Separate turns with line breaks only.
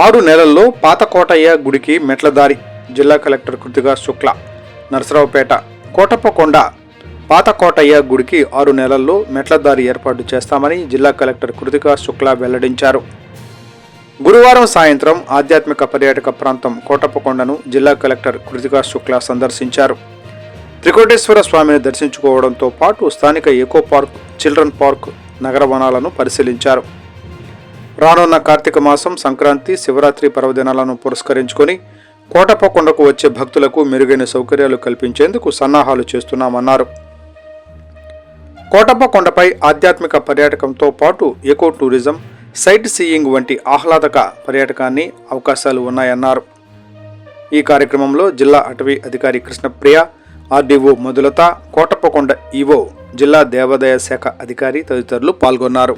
6 నెలల్లో పాత కోటయ్య గుడికి మెట్లదారి. జిల్లా కలెక్టర్ కృతికా శుక్లా. నరసరావుపేట కోటప్పకొండ పాత కోటయ్య గుడికి 6 నెలల్లో మెట్లదారి ఏర్పాటు చేస్తామని జిల్లా కలెక్టర్ కృతికా శుక్లా వెల్లడించారు. గురువారం సాయంత్రం ఆధ్యాత్మిక పర్యాటక ప్రాంతం కోటప్పకొండను జిల్లా కలెక్టర్ కృతికా శుక్లా సందర్శించారు. త్రికోటేశ్వర స్వామిని దర్శించుకోవడంతో పాటు స్థానిక ఎకో పార్క్, చిల్డ్రన్ పార్క్, నగర వనాలను పరిశీలించారు. రానున్న కార్తీక మాసం, సంక్రాంతి, శివరాత్రి పర్వదినాలను పురస్కరించుకొని కోటప్పకొండకు వచ్చే భక్తులకు మెరుగైన సౌకర్యాలు కల్పించేందుకు సన్నాహాలు చేస్తున్నామన్నారు. కోటప్పకొండపై ఆధ్యాత్మిక పర్యాటకంతో పాటు ఎకో టూరిజం, సైట్ సీయింగ్ వంటి ఆహ్లాదక పర్యాటకాన్ని అవకాశాలు ఉన్నాయన్నారు. ఈ కార్యక్రమంలో జిల్లా అటవీ అధికారి కృష్ణప్రియ, ఆర్డీఓ మధులత, కోటప్పకొండ ఈవో, జిల్లా దేవాదాయ శాఖ అధికారి తదితరులు పాల్గొన్నారు.